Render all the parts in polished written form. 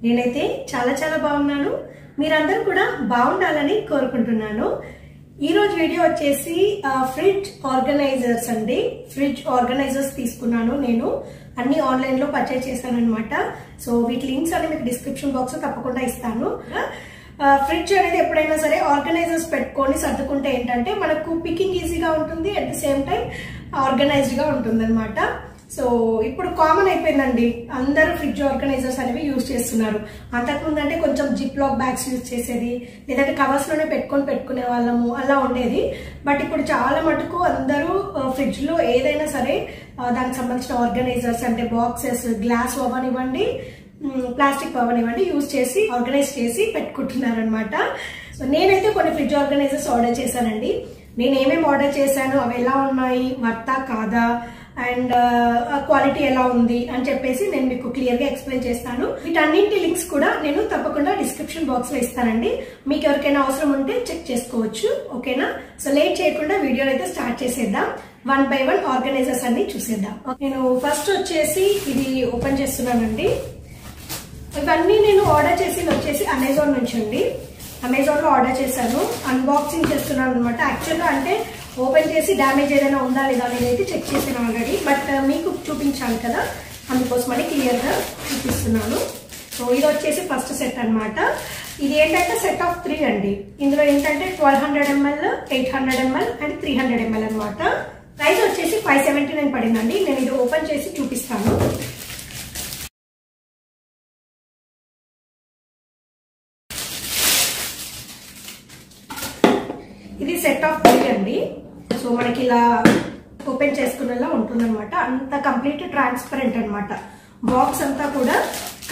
నేనైతే చాలా బాగున్నాను. మీరందరూ కూడా బాగుండాలని కోరుకుంటున్నాను. ఈ రోజు వీడియో వచ్చేసి ఫ్రిడ్జ్ ఆర్గనైజర్స్ అండి. ఫ్రిడ్జ్ ఆర్గనైజర్స్ తీసుకున్నాను. నేను అన్ని ఆన్లైన్ లో పర్చేజ్ చేశాను అనమాట. సో వీటి లింక్స్ అన్ని మీకు డిస్క్రిప్షన్ బాక్స్ లో తప్పకుండా ఇస్తాను. ఫ్రిడ్జ్ అనేది ఎప్పుడైనా సరే ఆర్గనైజర్స్ పెట్టుకొని సర్దుకుంటే ఏంటంటే మనకు పికింగ్ ఈజీగా ఉంటుంది, at the same time organised గా ఉంటుంది అనమాట. సో ఇప్పుడు కామన్ అయిపోయిందండి, అందరూ ఫ్రిడ్జ్ ఆర్గనైజర్స్ అనేవి యూజ్ చేస్తున్నారు. అంతకుముందు అంటే కొంచెం జిప్ లాక్ బ్యాగ్స్ యూజ్ చేసేది, లేదంటే కవర్స్ లోనే పెట్టుకునే వాళ్ళము, అలా ఉండేది. బట్ ఇప్పుడు చాలా మటుకు అందరూ ఫ్రిడ్జ్ లో ఏదైనా సరే దానికి సంబంధించిన ఆర్గనైజర్స్ అంటే బాక్సెస్, గ్లాస్ అవనివ్వండి, ప్లాస్టిక్ అవనివ్వండి యూజ్ చేసి ఆర్గనైజ్ చేసి పెట్టుకుంటున్నారు అనమాట. సో నేనైతే కొన్ని ఫ్రిడ్జ్ ఆర్గనైజర్స్ ఆర్డర్ చేశానండి. నేను ఏమేమి ఆర్డర్ చేశాను, అవి ఎలా ఉన్నాయి, వర్తా కాదా, అండ్ క్వాలిటీ ఎలా ఉంది అని చెప్పేసి నేను మీకు క్లియర్ గా ఎక్స్ప్లెయిన్ చేస్తాను. వీటన్నింటి లింక్స్ కూడా నేను తప్పకుండా డిస్క్రిప్షన్ బాక్స్ లో ఇస్తానండి. మీకు ఎవరికైనా అవసరం ఉంటే చెక్ చేసుకోవచ్చు. ఓకేనా? సో లేట్ చేయకుండా వీడియో అయితే స్టార్ట్ చేసేద్దాం. 1 by 1 ఆర్గనైజర్స్ అన్ని చూసేద్దాం. నేను ఫస్ట్ వచ్చేసి ఇది ఓపెన్ చేస్తున్నానండి. ఇవన్నీ నేను ఆర్డర్ చేసింది వచ్చేసి అమెజాన్ నుంచి అండి. అమెజాన్ లో ఆర్డర్ చేశాను. అన్బాక్సింగ్ చేస్తున్నాను అనమాట. యాక్చువల్గా అంటే ఓపెన్ చేసి డ్యామేజ్ ఏదైనా ఉందా లేదా అనేది అయితే చెక్ చేసాను ఆల్రెడీ. బట్ మీకు చూపించాలి కదా, అందుకోసమని క్లియర్ గా చూపిస్తున్నాను. సో ఇది వచ్చేసి ఫస్ట్ సెట్ అనమాట. ఇది ఏంటంటే సెట్ ఆఫ్ 3 అండి. ఇందులో ఏంటంటే 1200 ml, 800 ml అండ్ 300 ml అనమాట. ప్రైస్ వచ్చేసి 579 పడిందండి. నేను ఇది ఓపెన్ చేసి చూపిస్తాను. ఇది సెట్ ఆఫ్ 3 అండి. సో మనకి ఇలా ఓపెన్ చేసుకునేలా ఉంటుందన్నమాట. అంత కంప్లీట్ ట్రాన్స్పరెంట్ అనమాట. బాక్స్ అంతా కూడా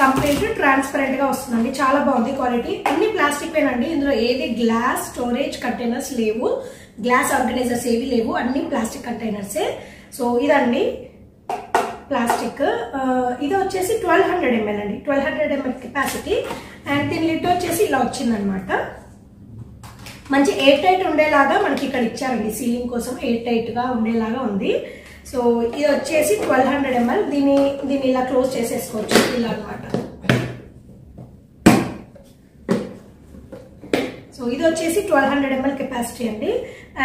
కంప్లీట్ ట్రాన్స్పరెంట్ గా వస్తుందండి. చాలా బాగుంది క్వాలిటీ. అన్ని ప్లాస్టిక్ వేనండి. ఇందులో ఏది గ్లాస్ స్టోరేజ్ కంటైనర్స్ లేవు, గ్లాస్ ఆర్గనైజర్స్ ఏవి లేవు, అన్ని ప్లాస్టిక్ కంటైనర్సే. సో ఇదండి ప్లాస్టిక్. ఇది వచ్చేసి 1200 ml అండి. 1200 ml కెపాసిటీ. అండ్ దీని లిడ్ వచ్చేసి ఇలా వచ్చిందనమాట. మంచి ఎయిర్ టైట్ ఉండేలాగా మనకి ఇక్కడ ఇచ్చారండి. సీలింగ్ కోసం ఎయిర్ టైట్ గా ఉండేలాగా ఉంది. సో ఇది వచ్చేసి 1200 ml. దీన్ని ఇలా క్లోజ్ చేసేసుకోవచ్చు ఇలా అనమాట. సో ఇది వచ్చేసి 1200 ml కెపాసిటీ అండి.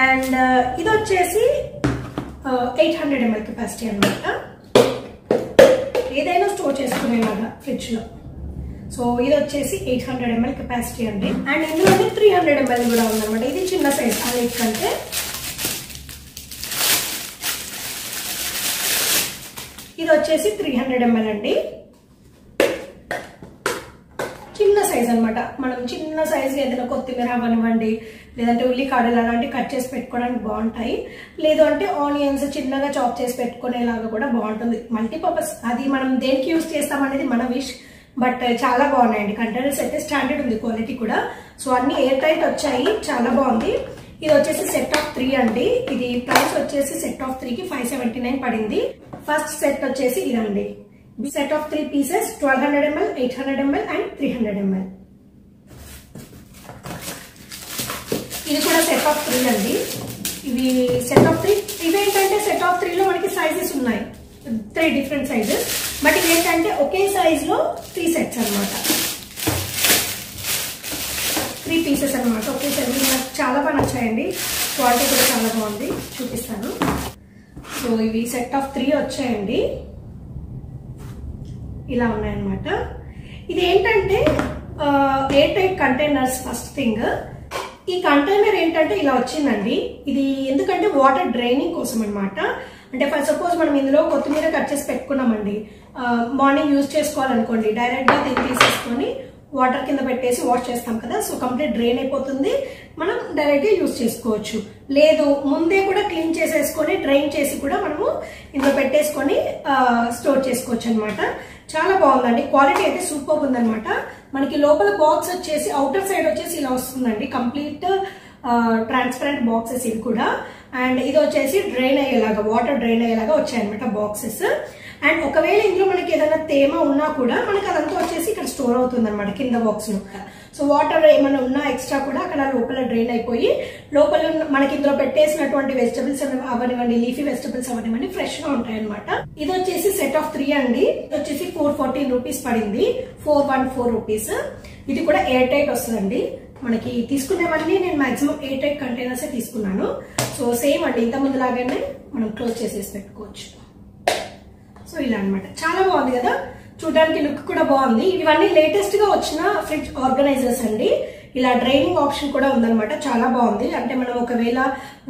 అండ్ ఇది వచ్చేసి 800 ml కెపాసిటీ అనమాట. ఏదైనా స్టోర్ చేసుకునేలాగా ఫ్రిడ్జ్ లో. సో ఇది వచ్చేసి 800 ml కెపాసిటీ అండి. అండ్ ఇందులోనే 300 ml కూడా ఉందన్నమాట. ఇది చిన్న సైజ్ అన్నిటికంటే. ఇది వచ్చేసి 300 ml అండి. చిన్న సైజ్ అనమాట. మనం చిన్న సైజ్ ఏదైనా కొత్తిమీర అవనివ్వండి, లేదంటే ఉల్లికాడలు అలాంటివి కట్ చేసి పెట్టుకోవడానికి బాగుంటాయి. లేదు అంటే ఆనియన్స్ చిన్నగా చాప్ చేసి పెట్టుకునేలాగా కూడా బాగుంటుంది. మల్టీపర్పస్. అది మనం దేనికి యూజ్ చేస్తాం అనేది మన విష్. బట్ చాలా బాగున్నాయండి. కంటైనర్స్ అయితే స్టాండర్డ్ ఉంది, క్వాలిటీ కూడా. సో అన్ని ఎయిర్ టైట్ వచ్చాయి, చాలా బాగుంది. ఇది వచ్చేసి సెట్ ఆఫ్ 3 అండి. ఇది ప్రైస్ వచ్చేసి సెట్ ఆఫ్ 3 కి 579 పడింది. ఫస్ట్ సెట్ వచ్చేసి ఇదండి. Set of 3 pieces 1200 ml, 800 ml and 300 ml. ఇది కూడా సెట్ ఆఫ్ 3 అండి. ఇవి సెట్ ఆఫ్ 3. ఇవేంటంటే సెట్ ఆఫ్ 3 లో మనకి సైజెస్ ఉన్నాయి, 3 డిఫరెంట్ సైజెస్. బట్ ఇదేంటంటే ఒకే సైజ్ లో 3 సెట్స్ అనమాట. 3 పీసెస్ అనమాట ఒకే సైజ్. నాకు చాలా బాగా నచ్చాయండి. క్వాలిటీ కూడా చాలా బాగుంది, చూపిస్తాను. సో ఇవి సెట్ ఆఫ్ 3 వచ్చాయండి. ఇలా ఉన్నాయన్నమాట. ఇది ఏంటంటే air tight containers. First thing, ఈ కంటైనర్ ఏంటంటే ఇలా వచ్చిందండి. ఇది ఎందుకంటే వాటర్ డ్రైనింగ్ కోసం అనమాట. అంటే ఫర్ సపోజ్ మనం ఇందులో కొత్తిమీర కట్ చేసి పెట్టుకున్నామండి, మార్నింగ్ యూజ్ చేసుకోవాలనుకోండి, డైరెక్ట్ గా దీన్ని తీసేసుకొని వాటర్ కింద పెట్టేసి వాష్ చేస్తాం కదా. సో కంప్లీట్ డ్రైన్ అయిపోతుంది, మనం డైరెక్ట్ గా యూజ్ చేసుకోవచ్చు. లేదు ముందే కూడా క్లీన్ చేసేసుకొని డ్రైన్ చేసి కూడా మనము ఇందులో పెట్టేసుకొని స్టోర్ చేసుకోవచ్చు అనమాట. చాలా బాగుందండి. క్వాలిటీ అయితే సూపర్ ఉందన్నమాట. మనకి లోపల బాక్స్ వచ్చేసి అవుటర్ సైడ్ వచ్చేసి ఇలా వస్తుందండి. కంప్లీట్ ట్రాన్స్పరెంట్ బాక్సెస్ ఇవి కూడా. అండ్ ఇది వచ్చేసి డ్రైన్ అయ్యేలాగా, వాటర్ డ్రైన్ అయ్యేలాగా వచ్చాయన్నమాట బాక్సెస్. అండ్ ఒకవేళ ఇందులో మనకి ఏదైనా తేమ ఉన్నా కూడా మనకి అదంతా వచ్చేసి ఇక్కడ స్టోర్ అవుతుంది అనమాట కింద బాక్స్ లో. సో వాటర్ ఏమైనా ఉన్నా ఎక్స్ట్రా కూడా అక్కడ లోపల డ్రైన్ అయిపోయి లోపల మనకి ఇందులో పెట్టేసినటువంటి వెజిటబుల్స్ అవనివ్వండి, లీఫీ వెజిటబుల్స్ అవనివ్వండి ఫ్రెష్ గా ఉంటాయి అనమాట. ఇది వచ్చేసి సెట్ ఆఫ్ 3 అండి. ఇది వచ్చేసి 414 రూపీస్ పడింది, 414 రూపీస్. ఇది కూడా ఎయిర్ టైట్ వస్తుందండి. మనకి తీసుకునేవన్నీ నేను మాక్సిమం ఎయిర్ టైట్ కంటైనర్స్ తీసుకున్నాను. సో సేమ్ అండి, ఇంత ముందు లాగానే మనం క్లోజ్ చేసేసి పెట్టుకోవచ్చు. సో ఇలా అనమాట, చాలా బాగుంది కదా, చూడడానికి లుక్ కూడా బాగుంది. ఇవన్నీ లేటెస్ట్ గా వచ్చిన ఫ్రిడ్జ్ ఆర్గనైజర్స్ అండి. ఇలా డ్రైనింగ్ ఆప్షన్ కూడా ఉందన్నమాట, చాలా బాగుంది. అంటే మనం ఒకవేళ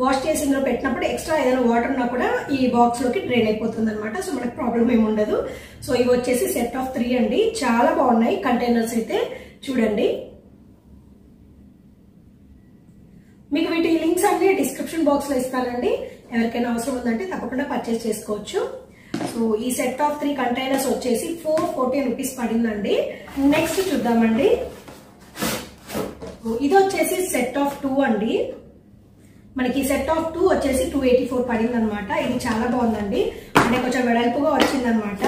వాష్ చేసి ఇందులో పెట్టినప్పుడు ఎక్స్ట్రా ఏదైనా వాటర్ ఉన్నా కూడా ఈ బాక్స్ లోకి డ్రైన్ అయిపోతుంది అనమాట. సో మనకు ప్రాబ్లం ఏమి ఉండదు. సో ఇవి వచ్చేసి సెట్ ఆఫ్ 3 అండి, చాలా బాగున్నాయి కంటైనర్స్ అయితే. చూడండి, మీకు వీటి లింక్స్ అన్ని డిస్క్రిప్షన్ బాక్స్ లో ఇస్తానండి. ఎవరికైనా అవసరం ఉందంటే తప్పకుండా పర్చేస్ చేసుకోవచ్చు. సో ఈ సెట్ ఆఫ్ 3 కంటైనర్స్ వచ్చేసి 414 రూపీస్ పడిందండి. నెక్స్ట్ చూద్దామండి. ఇది వచ్చేసి సెట్ ఆఫ్ 2 అండి. మనకి సెట్ ఆఫ్ 2 వచ్చేసి 284 పడింది అనమాట. ఇది చాలా బాగుందండి, అంటే కొంచెం వెడల్పుగా వచ్చిందనమాట.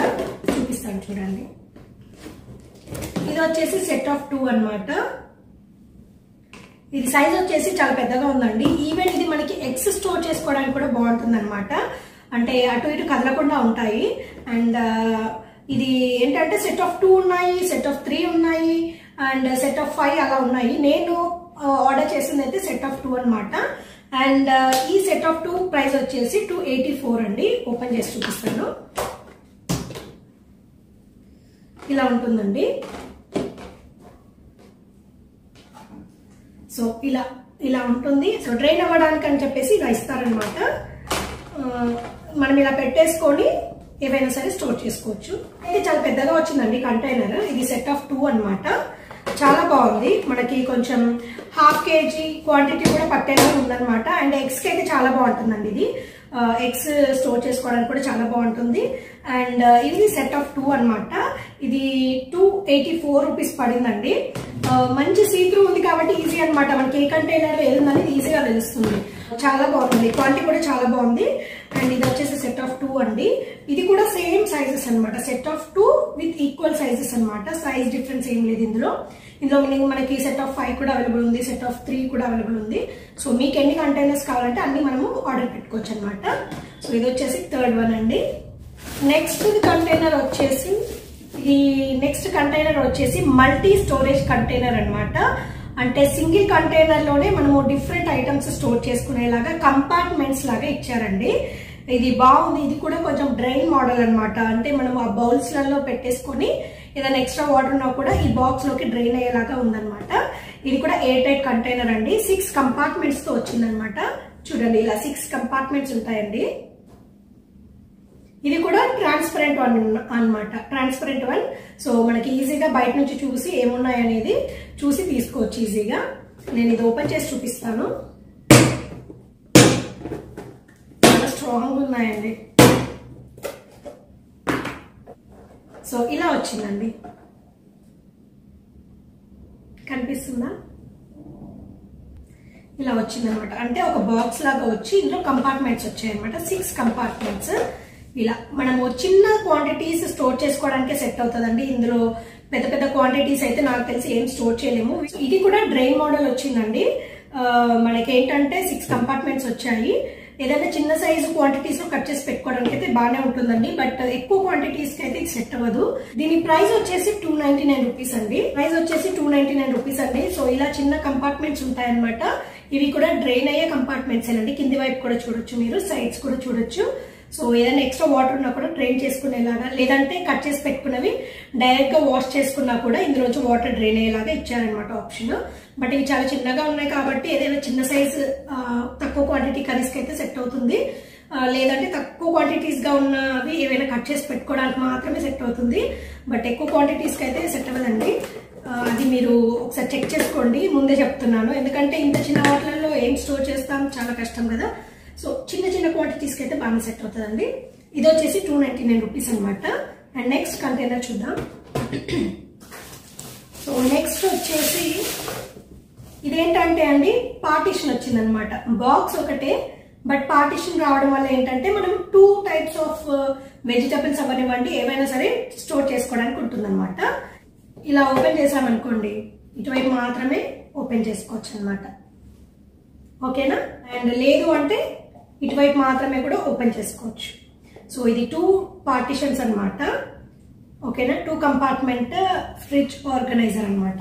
చూపిస్తాను చూడండి. ఇది వచ్చేసి సెట్ ఆఫ్ 2 అనమాట. ఇది సైజ్ వచ్చేసి చాలా పెద్దగా ఉందండి. ఈవెన్ ఇది మనకి ఎగ్స్ స్టోర్ చేసుకోవడానికి కూడా బాగుంటుంది అనమాట. అంటే అటు ఇటు కదలకుండా ఉంటాయి. అండ్ ఇది ఏంటంటే సెట్ ఆఫ్ 2 ఉన్నాయి, సెట్ ఆఫ్ 3 ఉన్నాయి, అండ్ సెట్ ఆఫ్ 5 అలా ఉన్నాయి. నేను ఆర్డర్ చేసింది అయితే సెట్ ఆఫ్ 2 అనమాట. అండ్ ఈ సెట్ ఆఫ్ 2 ప్రైస్ వచ్చేసి 284 అండి. ఓపెన్ చేసి చూపిస్తాను. ఇలా ఉంటుందండి. సో ఇలా ఉంటుంది. సో డ్రైన్ అవ్వడానికి అని చెప్పేసి ఇలా ఇస్తారనమాట. మనం ఇలా పెట్టేసుకొని ఏవైనా సరే స్టోర్ చేసుకోవచ్చు. ఇది చాలా పెద్దగా వచ్చిందండి కంటైనర్. ఇది సెట్ ఆఫ్ 2 అనమాట. చాలా బాగుంది. మనకి కొంచెం 1/2 kg క్వాంటిటీ కూడా పట్టేలా ఉందన్నమాట. అండ్ ఎగ్స్ కి అయితే చాలా బాగుంటుందండి. ఇది ఎగ్స్ స్టోర్ చేసుకోవడానికి కూడా చాలా బాగుంటుంది. అండ్ ఇది సెట్ ఆఫ్ 2 అనమాట. ఇది 284 రూపీస్ పడిందండి. మంచి సీత్రూ ఉంది కాబట్టి ఈజీ అనమాట. మనకి ఏ కంటైనర్ ఏదన్నది ఈజీగా తెలుస్తుంది. చాలా బాగుంది, క్వాలిటీ కూడా చాలా బాగుంది. అండ్ ఇది వచ్చేసి సెట్ ఆఫ్ 2 అండి. ఇది కూడా సేమ్ సైజెస్ అనమాట. Set of 2 with equal sizes అనమాట. సైజ్ డిఫరెన్స్ ఏం లేదు ఇందులో. మనకి సెట్ ఆఫ్ 5 కూడా అవైలబుల్ ఉంది, సెట్ ఆఫ్ 3 కూడా అవైలబుల్ ఉంది. సో మీకు ఎన్ని కంటైనర్స్ కావాలంటే అన్ని మనము ఆర్డర్ పెట్టుకోవచ్చు అనమాట. సో ఇది వచ్చేసి 3rd వన్ అండి. నెక్స్ట్ కంటైనర్ వచ్చేసి మల్టీ స్టోరేజ్ కంటైనర్ అనమాట. అంటే సింగిల్ కంటైనర్ లోనే మనము డిఫరెంట్ ఐటమ్స్ స్టోర్ చేసుకునేలాగా కంపార్ట్మెంట్స్ లాగా ఇచ్చారండి. ఇది బాగుంది. ఇది కూడా కొంచెం డ్రైన్ మోడల్ అనమాట. అంటే మనం ఆ బౌల్స్ లలో పెట్టేసుకొని ఏదైనా ఎక్స్ట్రా వాటర్ ఉన్నా కూడా ఈ బాక్స్ లోకి డ్రైన్ అయ్యేలాగా ఉందన్నమాట. ఇది కూడా ఎయిర్ టైట్ కంటైనర్ అండి. 6 కంపార్ట్మెంట్స్ తో వచ్చిందనమాట. చూడండి, ఇలా 6 కంపార్ట్మెంట్స్ ఉంటాయండి. ఇది కూడా ట్రాన్స్పరెంట్ వన్ అనమాట. Transparent one. సో మనకి ఈజీగా బయట నుంచి చూసి ఏమున్నాయనేది చూసి తీసుకోవచ్చు ఈజీగా. నేను ఇది ఓపెన్ చేసి చూపిస్తాను. చాలా స్ట్రాంగ్ ఉన్నాయండి. సో ఇలా వచ్చిందండి, కనిపిస్తుందా? ఇలా వచ్చిందనమాట. అంటే ఒక బాక్స్ లాగా వచ్చి ఇందులో కంపార్ట్మెంట్స్ వచ్చాయి అనమాట. 6 కంపార్ట్మెంట్స్. ఇలా మనము చిన్న క్వాంటిటీస్ స్టోర్ చేసుకోవడానికే సెట్ అవుతుందండి. ఇందులో పెద్ద పెద్ద క్వాంటిటీస్ అయితే నాకు తెలిసి ఏం స్టోర్ చేయలేము. ఇది కూడా డ్రైన్ మోడల్ వచ్చిందండి. మనకి ఏంటంటే 6 కంపార్ట్మెంట్స్ వచ్చాయి. ఏదైనా చిన్న సైజు క్వాంటిటీస్ లో కట్ చేసి పెట్టుకోవడానికి అయితే బాగానే ఉంటుందండి. బట్ ఎక్కువ క్వాంటిటీస్ కి అయితే సెట్ అవ్వదు. దీని ప్రైస్ వచ్చేసి 299 రూపీస్ అండి. ప్రైస్ వచ్చేసి 299 రూపీస్ అండి. సో ఇలా చిన్న కంపార్ట్మెంట్స్ ఉంటాయన్నమాట. ఇవి కూడా డ్రైన్ అయ్యే కంపార్ట్మెంట్స్ అండి. కింది వైపు కూడా చూడొచ్చు, మీరు సైడ్స్ కూడా చూడొచ్చు. సో ఏదైనా ఎక్స్ట్రా వాటర్ ఉన్నా కూడా డ్రైన్ చేసుకునేలాగా, లేదంటే కట్ చేసి పెట్టుకున్నవి డైరెక్ట్ గా వాష్ చేసుకున్నా కూడా ఇందులోంచి వాటర్ డ్రైన్ అయ్యేలాగా ఇచ్చారనమాట ఆప్షన్. బట్ ఇవి చాలా చిన్నగా ఉన్నాయి కాబట్టి ఏదైనా చిన్న సైజ్ తక్కువ క్వాంటిటీ కర్రీస్కి అయితే సెట్ అవుతుంది. లేదంటే తక్కువ క్వాంటిటీస్ గా ఉన్నవి ఏవైనా కట్ చేసి పెట్టుకోవడానికి మాత్రమే సెట్ అవుతుంది. బట్ ఎక్కువ క్వాంటిటీస్ కి అయితే సెట్ అవ్వదండి. అది మీరు ఒకసారి చెక్ చేసుకోండి, ముందే చెప్తున్నాను. ఎందుకంటే ఇంత చిన్న వాటిలలో ఏం స్టోర్ చేస్తాం, చాలా కష్టం కదా. సో చిన్న చిన్న క్వాంటిటీస్ కి అయితే బాగా సెట్ అవుతుందండి. ఇది వచ్చేసి 299 రూపీస్ అనమాట. అండ్ నెక్స్ట్ కంటైనర్ చూద్దాం. సో నెక్స్ట్ వచ్చేసి ఇదేంటంటే అండి, పార్టీషన్ వచ్చిందనమాట. బాక్స్ ఒకటే, బట్ పార్టీషన్ రావడం వల్ల ఏంటంటే మనం 2 టైప్స్ ఆఫ్ వెజిటబుల్స్ అవనివ్వండి ఏవైనా సరే స్టోర్ చేసుకోవడానికి ఉంటుంది అనమాట. ఇలా ఓపెన్ చేసామనుకోండి, ఇటువైపు మాత్రమే ఓపెన్ చేసుకోవచ్చు అన్నమాట. ఓకేనా? అండ్ లేదు అంటే ఇటువైపు మాత్రమే కూడా ఓపెన్ చేసుకోవచ్చు. సో ఇది 2 పార్టిషన్స్ అన్నమాట. ఓకేనా? 2 కంపార్ట్మెంట్ ఫ్రిడ్జ్ ఆర్గనైజర్ అన్నమాట.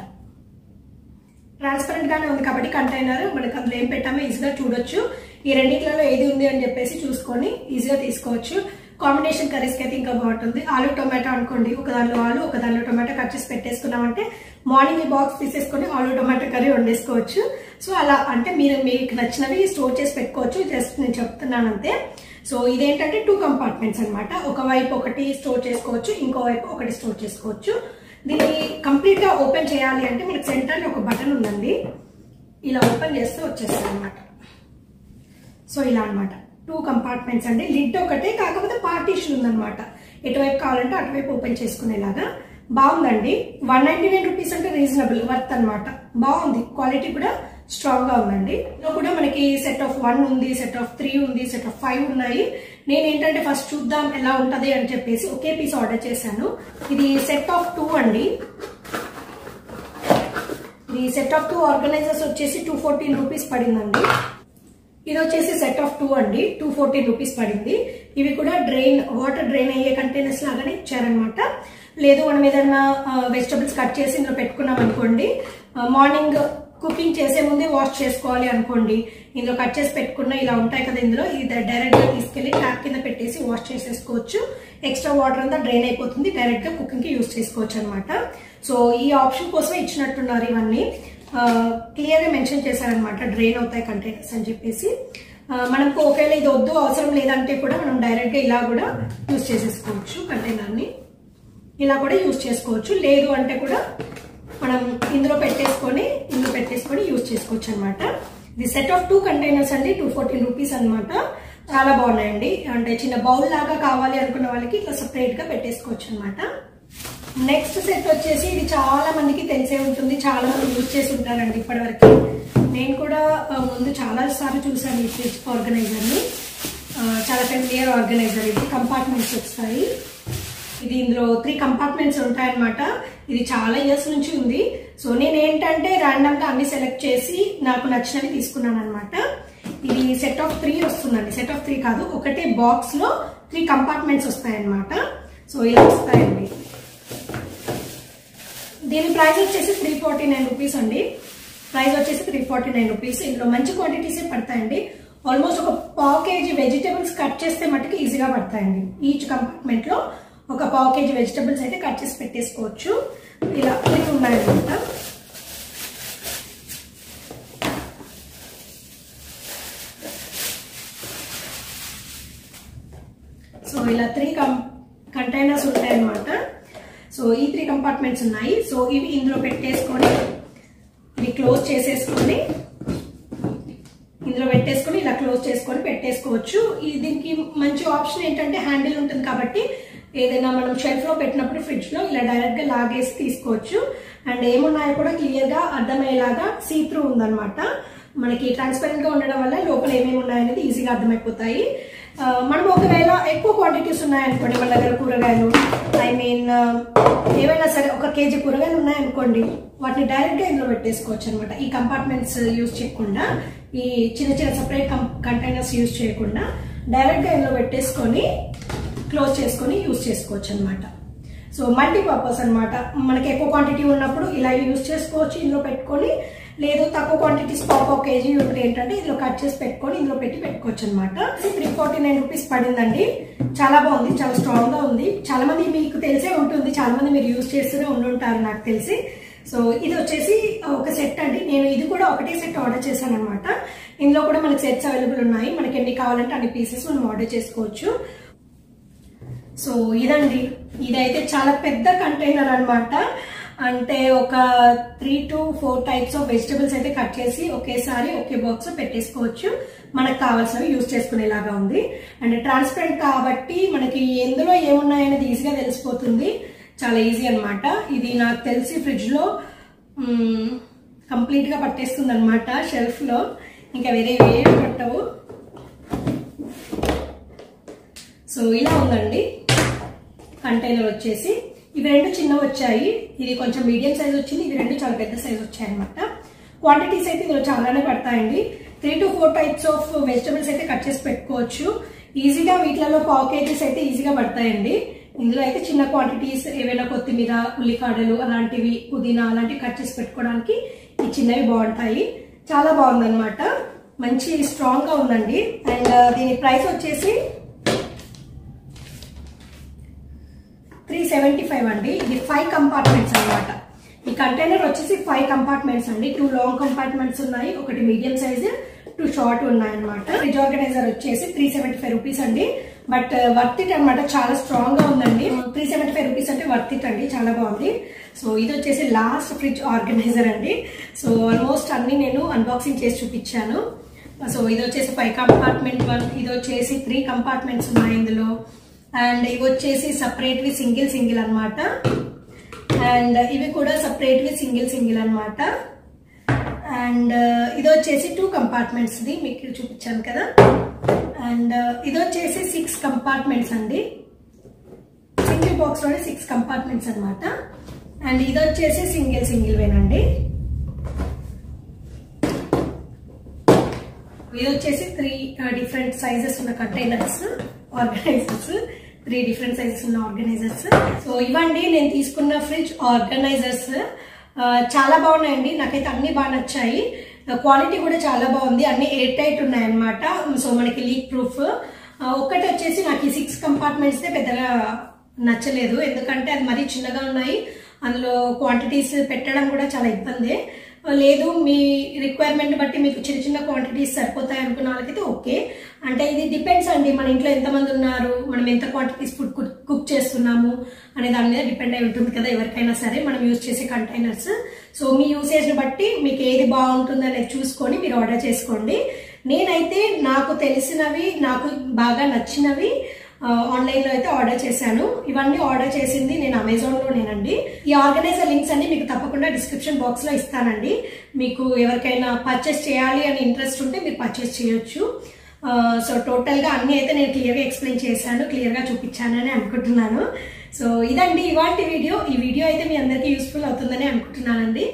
ట్రాన్స్పరెంట్ గానే ఉంది కాబట్టి కంటైనర్ మనకి అందులో ఏం పెట్టామో ఈజీగా చూడొచ్చు. ఈ రెండిట్లలో ఏది ఉంది అని చెప్పేసి చూసుకొని ఈజీగా తీసుకోవచ్చు. కాంబినేషన్ కర్రీస్కి అయితే ఇంకా బాగుంటుంది. ఆలు టొమాటో అనుకోండి, ఒక దానిలో ఆలు ఒక దానిలో టొమాటో కట్ చేసి పెట్టేసుకున్నామంటే మార్నింగ్ ఈ బాక్స్ తీసేసుకొని ఆలు టొమాటో కర్రీ వండేసుకోవచ్చు. సో అలా అంటే మీకు నచ్చినవి స్టోర్ చేసి పెట్టుకోవచ్చు. జస్ట్ నేను చెప్తున్నాను అంతే. సో ఇదేంటంటే 2 కంపార్ట్మెంట్స్ అనమాట. ఒకవైపు ఒకటి స్టోర్ చేసుకోవచ్చు, ఇంకోవైపు ఒకటి స్టోర్ చేసుకోవచ్చు. దీన్ని కంప్లీట్ గా ఓపెన్ చేయాలి అంటే మనకి సెంటర్ లో ఒక బటన్ ఉందండి. ఇలా ఓపెన్ చేస్తే వచ్చేస్తుంది అనమాట. సో ఇలా అనమాట 2 కంపార్ట్మెంట్స్ అండి. లిడ్ ఒకటే, కాకపోతే పార్టీషన్ ఉందన్నమాట. ఎటువైపు కావాలంటే అటువైపు ఓపెన్ చేసుకునేలాగా. బాగుందండి. 199 రూపీస్ అంటే రీజనబుల్ వర్త్ అనమాట. బాగుంది, క్వాలిటీ కూడా స్ట్రాంగ్ గా ఉందండి. ఇందులో కూడా మనకి సెట్ ఆఫ్ 1 ఉంది, సెట్ ఆఫ్ 3 ఉంది, సెట్ ఆఫ్ 5 ఉన్నాయి. నేను ఏంటంటే ఫస్ట్ చూద్దాం ఎలా ఉంటది అని చెప్పేసి ఒకే పీస్ ఆర్డర్ చేశాను. ఇది సెట్ ఆఫ్ 2 అండి. ఇది సెట్ ఆఫ్ 2 ఆర్గనైజర్స్ వచ్చేసి 214 రూపీస్ పడిందండి. ఇది వచ్చేసి సెట్ ఆఫ్ 2 అండి, 214 రూపీస్ పడింది. ఇవి కూడా వాటర్ డ్రైన్ అయ్యే కంటైనర్స్ లాగానే ఇచ్చారనమాట. లేదు మనం ఏదైనా వెజిటబుల్స్ కట్ చేసి ఇందులో పెట్టుకున్నాం అనుకోండి, మార్నింగ్ కుకింగ్ చేసే ముందే వాష్ చేసుకోవాలి అనుకోండి, ఇందులో కట్ చేసి పెట్టుకున్న ఇలా ఉంటాయి కదా, ఇందులో ఇది డైరెక్ట్ గా తీసుకెళ్లి ట్యాప్ కింద పెట్టేసి వాష్ చేసేసుకోవచ్చు. ఎక్స్ట్రా వాటర్ అంతా డ్రైన్ అయిపోతుంది, డైరెక్ట్ గా కుకింగ్ కి యూజ్ చేసుకోవచ్చు అనమాట. సో ఈ ఆప్షన్ కోసమే ఇచ్చినట్టున్నారు. ఇవన్నీ క్లియర్ గా మెన్షన్ చేశారనమాట, డ్రైన్ అవుతాయి కంటైనర్స్ అని చెప్పేసి. మనకు ఒకవేళ ఇది వద్దు అవసరం లేదంటే కూడా మనం డైరెక్ట్ గా ఇలా కూడా యూజ్ చేసేసుకోవచ్చు. కంటైనర్ ని ఇలా కూడా యూజ్ చేసుకోవచ్చు. లేదు అంటే కూడా మనం ఇందులో పెట్టేసుకొని యూజ్ చేసుకోవచ్చు అనమాట. ఇది సెట్ ఆఫ్ 2 కంటైనర్స్ అండి, 214 రూపీస్ అనమాట. చాలా బాగున్నాయండి. అంటే చిన్న బౌల్ లాగా కావాలి అనుకున్న వాళ్ళకి ఇట్లా సపరేట్ గా పెట్టేసుకోవచ్చు అనమాట. నెక్స్ట్ సెట్ వచ్చేసి ఇది చాలా మందికి తెలిసే ఉంటుంది, చాలా మంది యూజ్ చేసి ఉంటారండి ఇప్పటివరకు. నేను కూడా ముందు చాలా సార్లు చూసాను ఈ ఫ్రిడ్జ్ ఆర్గనైజర్ ని. చాలా ఫెమిలియర్ ఆర్గనైజర్. ఇది కంపార్ట్మెంట్స్ వస్తాయి. ఇది ఇందులో 3 కంపార్ట్మెంట్స్ ఉంటాయన్నమాట. ఇది చాలా ఇయర్స్ నుంచి ఉంది. సో నేను ఏంటంటే ర్యాండమ్ గా అన్ని సెలెక్ట్ చేసి నాకు నచ్చినవి తీసుకున్నాను అనమాట. ఇది సెట్ ఆఫ్ 3 వస్తుందండి. సెట్ ఆఫ్ 3 కాదు, ఒకటే బాక్స్ లో 3 కంపార్ట్మెంట్స్ వస్తాయన్నమాట. సో ఇలా వస్తాయండి. దీని ప్రైస్ వచ్చేసి 349 రూపీస్ అండి. ప్రైస్ వచ్చేసి 349 రూపీస్. ఇందులో మంచి క్వాంటిటీసే పడతాయండి. ఆల్మోస్ట్ ఒక పావు కేజీ వెజిటేబుల్స్ కట్ చేస్తే మటుకు ఈజీగా పడతాయండి. ఈచ్ కంపార్ట్మెంట్ లో ఒక పావు కేజీ వెజిటేబుల్స్ అయితే కట్ చేసి పెట్టేసుకోవచ్చు. ఇలా ఉన్నాయన్నమాట. సో ఇలా 3 కంటైనర్స్ ఉంటాయన్నమాట. సో ఈ 3 కంపార్ట్మెంట్స్ ఉన్నాయి. సో ఇవి ఇందులో పెట్టేసుకొని ఇవి క్లోజ్ చేసేసుకొని ఇందులో పెట్టేసుకొని ఇలా క్లోజ్ చేసుకొని పెట్టేసుకోవచ్చు. దీనికి మంచి ఆప్షన్ ఏంటంటే హ్యాండిల్ ఉంటుంది కాబట్టి ఏదైనా మనం షెల్ఫ్ లో పెట్టినప్పుడు ఫ్రిడ్జ్ లో ఇలా డైరెక్ట్ గా లాగేసి తీసుకోవచ్చు. అండ్ ఏమున్నాయో కూడా క్లియర్ గా అర్థమయ్యేలాగా సీ త్రూ ఉందన్నమాట. మనకి ట్రాన్స్పరెంట్ గా ఉండడం వల్ల లోపల ఏమేమి ఉన్నాయనేది ఈజీగా అర్థమైపోతాయి. మనం ఒకవేళ ఎక్కువ క్వాంటిటీస్ ఉన్నాయనుకోండి, మన దగ్గర కూరగాయలు ఏవైనా సరే 1 కేజీ కూరగాయలు ఉన్నాయనుకోండి, వాటిని డైరెక్ట్ గా ఇందులో పెట్టేసుకోవచ్చు అనమాట. ఈ కంపార్ట్మెంట్స్ యూజ్ చేయకుండా, ఈ చిన్న చిన్న సపరేట్ కంటైనర్స్ యూజ్ చేయకుండా డైరెక్ట్ గా ఇందులో పెట్టేసుకొని క్లోజ్ చేసుకొని యూజ్ చేసుకోవచ్చు అనమాట. సో మల్టీపర్పస్ అనమాట. మనకి ఎక్కువ క్వాంటిటీ ఉన్నప్పుడు ఇలా యూజ్ చేసుకోవచ్చు ఇందులో పెట్టుకొని. లేదు తక్కువ క్వాంటిటీస్ పావు కేజీ ఉంటే ఏంటంటే ఇందులో కట్ చేసి పెట్టుకొని ఇందులో పెట్టుకోవచ్చు అనమాట. 349 రూపీస్ పడిందండి. చాలా బాగుంది, చాలా స్ట్రాంగ్ గా ఉంది. చాలా మంది మీకు తెలిసే ఉంటుంది, చాలా మంది మీరు యూజ్ చేస్తూనే ఉండుంటారు నాకు తెలిసి. సో ఇది వచ్చేసి ఒక సెట్ అండి. నేను ఇది కూడా ఒకటే సెట్ ఆర్డర్ చేశాను అనమాట. ఇందులో కూడా మనకి సెట్స్ అవైలబుల్ ఉన్నాయి. మనకి ఎన్ని కావాలంటే అన్ని పీసెస్ మనం ఆర్డర్ చేసుకోవచ్చు. సో ఇదండి, ఇదైతే చాలా పెద్ద కంటైనర్ అనమాట. అంటే ఒక 3 to 4 టైప్స్ ఆఫ్ వెజిటబుల్స్ అయితే కట్ చేసి ఒకేసారి ఒకే బాక్స్ లో పెట్టేసుకోవచ్చు. మనకు కావాల్సినవి యూజ్ చేసుకునేలాగా ఉంది. అండ్ ట్రాన్స్పరెంట్ కాబట్టి మనకి ఎందులో ఏమున్నాయనేది ఈజీగా తెలిసిపోతుంది. చాలా ఈజీ అనమాట. ఇది నాకు తెలిసి ఫ్రిడ్జ్ లో కంప్లీట్ గా పట్టేస్తుంది అనమాట. షెల్ఫ్ లో ఇంకా వేరే ఏమి పట్టవు. సో ఇలా ఉందండి కంటైనర్ వచ్చేసి. ఇవి రెండు చిన్నవి వచ్చాయి, ఇది కొంచెం మీడియం సైజ్ వచ్చింది, ఇవి రెండు చాలా పెద్ద సైజ్ వచ్చాయి అనమాట. క్వాంటిటీస్ అయితే ఇందులో చాలానే పడతాయండి. 3 to 4 టైప్స్ ఆఫ్ వెజిటబుల్స్ అయితే కట్ చేసి పెట్టుకోవచ్చు. ఈజీగా వీటిలలో 1/2 kgs అయితే ఈజీగా పడతాయండి. ఇందులో అయితే చిన్న క్వాంటిటీస్ ఏవైనా కొత్తిమీర, ఉల్లికాడలు అలాంటివి, పుదీనా అలాంటివి కట్ చేసి పెట్టుకోవడానికి ఈ చిన్నవి బాగుంటాయి. చాలా బాగుందన్నమాట, మంచి స్ట్రాంగ్ గా ఉందండి. అండ్ దీని ప్రైస్ వచ్చేసి 375 అండి. ఇది 5 కంపార్ట్మెంట్స్ అనమాట. ఈ కంటైనర్ వచ్చేసి 5 కంపార్ట్మెంట్స్ అండి. 2 లాంగ్ కంపార్ట్మెంట్స్ ఉన్నాయి, ఒకటి మీడియం సైజ్, 2 షార్ట్ ఉన్నాయి అనమాట. ఫ్రిడ్జ్ ఆర్గనైజర్ వచ్చేసి 375 రూపీస్ అండి. బట్ వర్త్ ఇట్ అనమాట, చాలా స్ట్రాంగ్ గా ఉందండి. 375 రూపీస్ అంటే వర్త్ ఇట్ అండి, చాలా బాగుంది. సో ఇది వచ్చేసి లాస్ట్ ఫ్రిడ్జ్ ఆర్గనైజర్ అండి. సో ఆల్మోస్ట్ అన్ని నేను అన్బాక్సింగ్ చేసి చూపించాను. సో ఇది వచ్చేసి 5 కంపార్ట్మెంట్ 1, ఇది వచ్చేసి 3 కంపార్ట్మెంట్స్ ఉన్నాయి ఇందులో. అండ్ ఇవి వచ్చేసి సపరేట్ వి సింగిల్ అనమాట. అండ్ ఇవి కూడా సపరేట్ వి సింగిల్ అనమాట. అండ్ ఇది వచ్చేసి 2 కంపార్ట్మెంట్స్ ది మీకు చూపించాను కదా. అండ్ ఇది వచ్చేసి 6 కంపార్ట్మెంట్స్ అండి, సింగిల్ బాక్స్ లోనే 6 కంపార్ట్మెంట్స్ అనమాట. అండ్ ఇది వచ్చేసి సింగిల్ వేనండి. ఇది వచ్చేసి 3 డిఫరెంట్ సైజెస్ ఉన్న కంటైనర్స్ ఆర్గనైజర్స్, 3 డిఫరెంట్ సైజెస్ ఉన్న ఆర్గనైజర్స్. సో ఇవ్వండి నేను తీసుకున్న ఫ్రిడ్జ్ ఆర్గనైజర్స్. చాలా బాగున్నాయండి, నాకైతే అన్ని బాగా నచ్చాయి. క్వాలిటీ కూడా చాలా బాగుంది, అన్ని ఎయిర్ టైట్ ఉన్నాయన్నమాట. సో మనకి లీక్ ప్రూఫ్. ఒక్కటి వచ్చేసి నాకు ఈ 6 కంపార్ట్మెంట్స్ పెద్దగా నచ్చలేదు, ఎందుకంటే అది మరీ చిన్నగా ఉన్నాయి, అందులో క్వాంటిటీస్ పెట్టడం కూడా చాలా ఇబ్బంది. లేదు మీ రిక్వైర్మెంట్ బట్టి మీకు చిన్న క్వాంటిటీస్ సరిపోతాయి అనుకున్న వాళ్ళకైతే ఓకే. అంటే ఇది డిపెండ్స్ అండి, మన ఇంట్లో ఎంతమంది ఉన్నారు, మనం ఎంత క్వాంటిటీస్ ఫుడ్ కుక్ చేస్తున్నాము అనే దాని మీద డిపెండ్ అయి ఉంటుంది కదా ఎవరికైనా సరే మనం యూజ్ చేసే కంటైనర్స్. సో మీ యూసేజ్ ని బట్టి మీకు ఏది బాగుంటుంది అనేది చూసుకొని మీరు ఆర్డర్ చేసుకోండి. నేనైతే నాకు తెలిసినవి, నాకు బాగా నచ్చినవి ఆన్లైన్ లో అయితే ఆర్డర్ చేశాను. ఇవన్నీ ఆర్డర్ చేసింది నేను అమెజాన్ లోనేనండి. ఈ ఆర్గనైజర్ లింక్స్ అన్ని మీకు తప్పకుండా డిస్క్రిప్షన్ బాక్స్ లో ఇస్తానండి. మీకు ఎవరికైనా పర్చేస్ చేయాలి అని ఇంట్రెస్ట్ ఉంటే మీరు పర్చేస్ చేయొచ్చు. సో టోటల్ గా అన్ని అయితే నేను క్లియర్ గా ఎక్స్ప్లెయిన్ చేశాను, క్లియర్ గా చూపించానని అనుకుంటున్నాను. సో ఇదండి ఇవాల్టి వీడియో. ఈ వీడియో అయితే మీ అందరికీ యూస్ఫుల్ అవుతుందని అనుకుంటున్నానండి.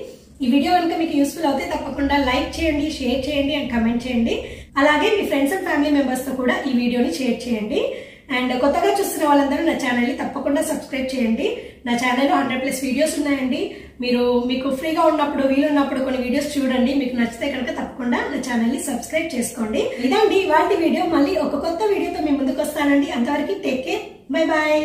ఈ వీడియో కనుక మీకు యూస్ఫుల్ అవుతే తప్పకుండా లైక్ చేయండి, షేర్ చేయండి అండ్ కమెంట్ చేయండి. అలాగే మీ ఫ్రెండ్స్ అండ్ ఫ్యామిలీ మెంబర్స్ తో కూడా ఈ వీడియోని షేర్ చేయండి. అండ్ కొత్తగా చూస్తున్న వాళ్ళందరూ నా ఛానల్ ని తప్పకుండా సబ్స్క్రైబ్ చేయండి. నా ఛానల్లో 100+ వీడియోస్ ఉన్నాయండి. మీకు ఫ్రీగా ఉన్నప్పుడు, వీలున్నప్పుడు కొన్ని వీడియోస్ చూడండి. మీకు నచ్చితే కనుక తప్పకుండా నా ఛానల్ ని సబ్స్క్రైబ్ చేసుకోండి. ఇదండి ఇవాల్టి వీడియో. మళ్ళీ ఒక కొత్త వీడియోతో మీ ముందుకు వస్తానండి. అంతవరకు టేక్ కేర్, బై బాయ్.